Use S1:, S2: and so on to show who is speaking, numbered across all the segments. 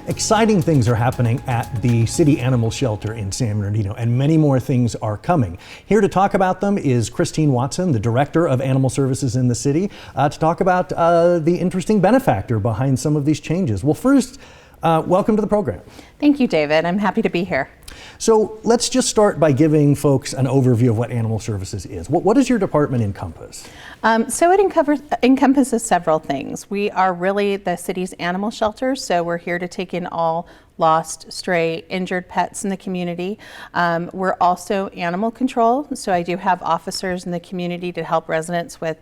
S1: Exciting things are happening at the City Animal Shelter in San Bernardino, and many more things are coming. Here to talk about them is Kristine Watson, the Director of Animal Services in the city, to talk about the interesting benefactor behind some of these changes. Well, first, welcome to the program.
S2: Thank you, David. I'm happy to be here.
S1: So let's just start by giving folks an overview of what Animal Services is. What does your department encompass?
S2: So it encompasses several things. We are really the city's animal shelter, so we're here to take in all lost, stray, injured pets in the community. We're also animal control, so I do have officers in the community to help residents with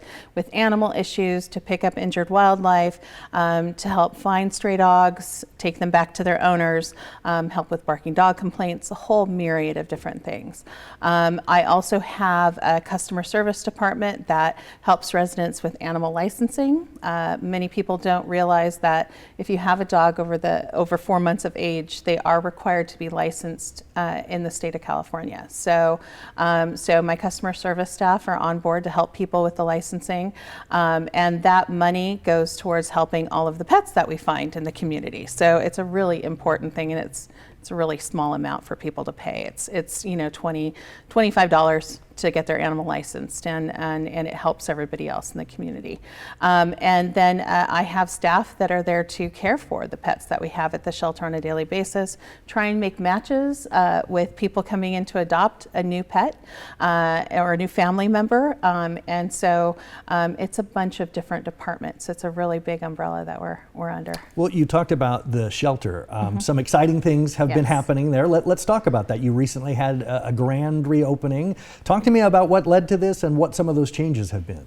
S2: animal issues, to pick up injured wildlife, to help find stray dogs, take them back to their owners, help with barking dog complaints, a whole myriad of different things. I also have a customer service department that helps residents with animal licensing. Many people don't realize that if you have a dog over 4 months of age, they are required to be licensed in the state of California. So my customer service staff are on board to help people with the licensing, and that money goes towards helping all of the pets that we find in the community. So it's a really important thing, and it's a really small amount for people to pay. It's $25 to get their animal licensed, and it helps everybody else in the community. And then I have staff that are there to care for the pets that we have at the shelter on a daily basis, try and make matches with people coming in to adopt a new pet or a new family member. And so it's a bunch of different departments. It's a really big umbrella that we're under.
S1: Well, you talked about the shelter. Some exciting things have been happening there. Let's talk about that. You recently had a grand reopening. Talk to me about what led to this and what some of those changes have been.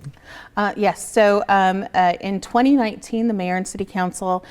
S2: Yes, so in 2019, the mayor and city council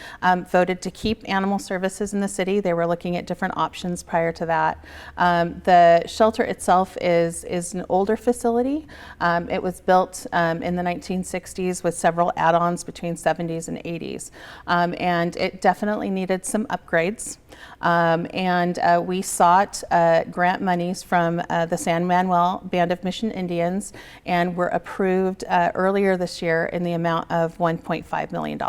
S2: voted to keep animal services in the city. They were looking at different options prior to that. The shelter itself is an older facility. It was built in the 1960s with several add-ons between 70s and 80s. And it definitely needed some upgrades. And we sought grant monies from the San Manuel Band of Mission Indians, and were approved earlier this year in the amount of $1.5 million.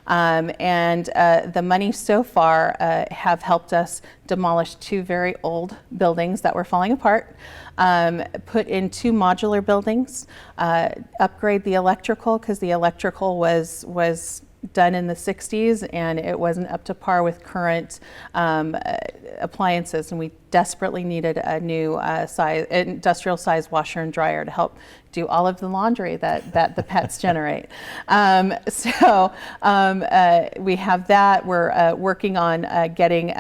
S2: And the money so far have helped us demolish 2 very old buildings that were falling apart, put in 2 modular buildings, upgrade the electrical, because the electrical was done in the 60s and it wasn't up to par with current appliances, and we desperately needed a new industrial size washer and dryer to help do all of the laundry that the pets generate. So we have that. We're working on getting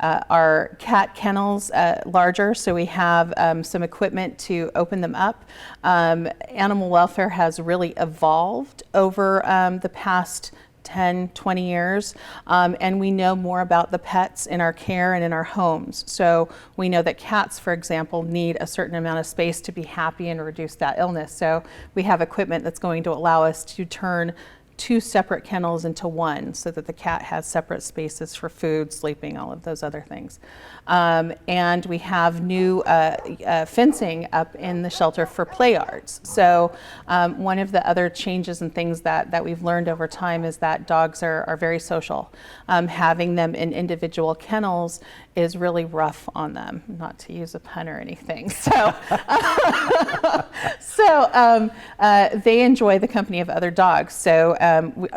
S2: our cat kennels larger, so we have some equipment to open them up. Animal welfare has really evolved over the past 10, 20 years, and we know more about the pets in our care and in our homes. So we know that cats, for example, need a certain amount of space to be happy and reduce that illness. So we have equipment that's going to allow us to turn 2 separate kennels into 1, so that the cat has separate spaces for food, sleeping, all of those other things. And we have new fencing up in the shelter for play yards. So one of the other changes and things that we've learned over time is that dogs are very social. Having them in individual kennels is really rough on them, not to use a pun or anything. So, they enjoy the company of other dogs. So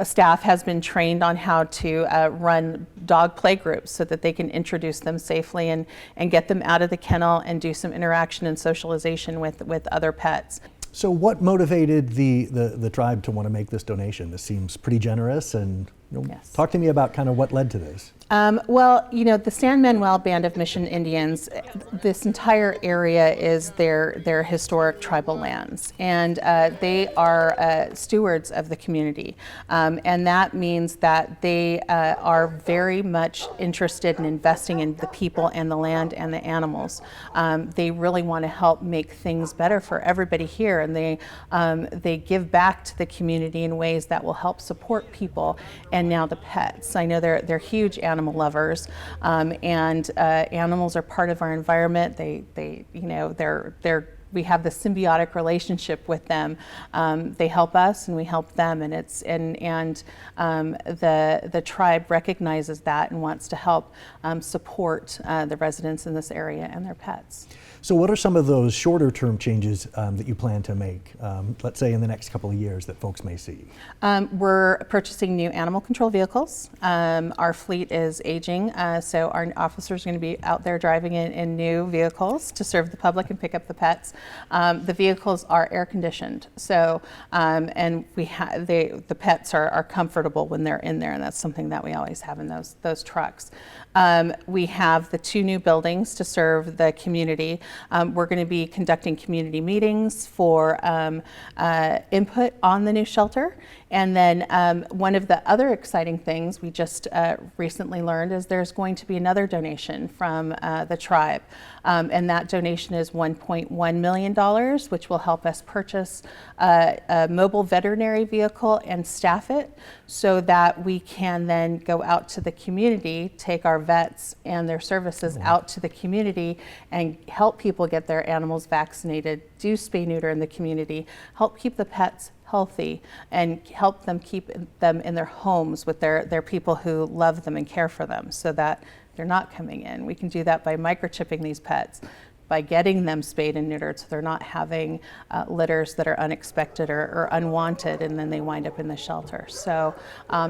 S2: staff has been trained on how to run dog play groups so that they can introduce them safely and get them out of the kennel and do some interaction and socialization with other pets.
S1: So what motivated the tribe to want to make this donation? This seems pretty generous, and
S2: Yes.
S1: Talk to me about kind of what led to this.
S2: Well, the San Manuel Band of Mission Indians, this entire area is their historic tribal lands, and they are stewards of the community, and that means that they are very much interested in investing in the people and the land and the animals. They really want to help make things better for everybody here, and they give back to the community in ways that will help support people and now the pets. I know they're huge animal lovers, and animals are part of our environment. They're we have this symbiotic relationship with them. They help us and we help them, and the tribe recognizes that and wants to help support the residents in this area and their pets.
S1: So what are some of those shorter term changes that you plan to make, let's say in the next couple of years, that folks may see?
S2: We're purchasing new animal control vehicles. Our fleet is aging, so our officers are going to be out there driving in new vehicles to serve the public and pick up the pets. The vehicles are air conditioned, so and the pets are comfortable when they're in there, and that's something that we always have in those trucks. We have the 2 new buildings to serve the community. We're going to be conducting community meetings for input on the new shelter. And then one of the other exciting things we just recently learned is there's going to be another donation from the tribe. And that donation is $1.1 million, which will help us purchase a mobile veterinary vehicle and staff it so that we can then go out to the community, take our vets and their services out to the community and help people get their animals vaccinated, do spay neuter in the community, help keep the pets healthy, and help them keep them in their homes with their people who love them and care for them so that they're not coming in. We can do that by microchipping these pets, by getting them spayed and neutered so they're not having litters that are unexpected or unwanted, and then they wind up in the shelter. So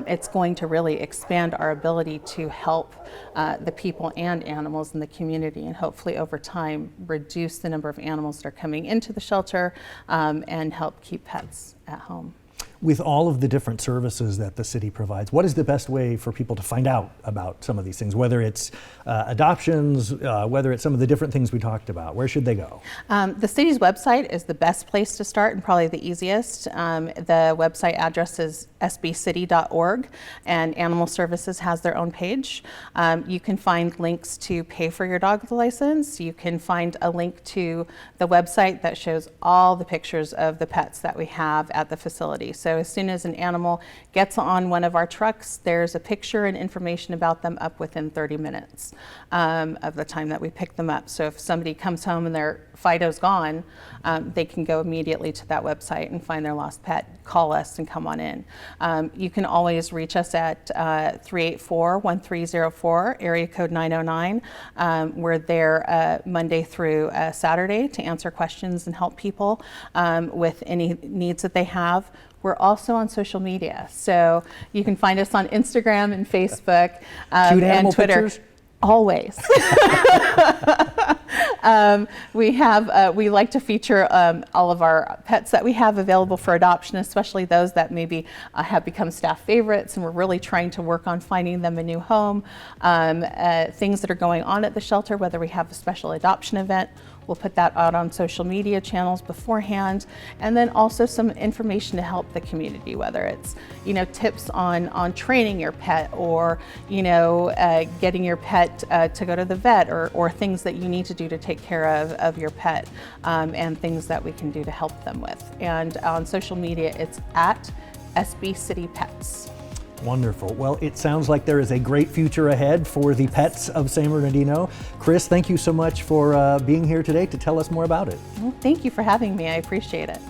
S2: it's going to really expand our ability to help the people and animals in the community, and hopefully over time reduce the number of animals that are coming into the shelter and help keep pets at home.
S1: With all of the different services that the city provides, what is the best way for people to find out about some of these things, whether it's adoptions, whether it's some of the different things we talked about? Where should they go?
S2: The city's website is the best place to start and probably the easiest. The website address is sbcity.org, and Animal Services has their own page. You can find links to pay for your dog license. You can find a link to the website that shows all the pictures of the pets that we have at the facility. So as soon as an animal gets on one of our trucks, there's a picture and information about them up within 30 minutes of the time that we pick them up. So if somebody comes home and their Fido's gone, they can go immediately to that website and find their lost pet, call us, and come on in. You can always reach us at 384-1304, area code 909. We're there Monday through Saturday to answer questions and help people with any needs that they have. We're also on social media, so you can find us on Instagram and Facebook and Twitter.
S1: Pictures?
S2: Always. We like to feature all of our pets that we have available for adoption, especially those that maybe have become staff favorites, and we're really trying to work on finding them a new home. Things that are going on at the shelter, whether we have a special adoption event, we'll put that out on social media channels beforehand, and then also some information to help the community, whether it's tips on training your pet, or getting your pet to go to the vet, or things that you need to do to take care of your pet, and things that we can do to help them with. And on social media, it's at SB City Pets.
S1: Wonderful. Well, it sounds like there is a great future ahead for the pets of San Bernardino. Chris, thank you so much for being here today to tell us more about it.
S2: Well, thank you for having me. I appreciate it.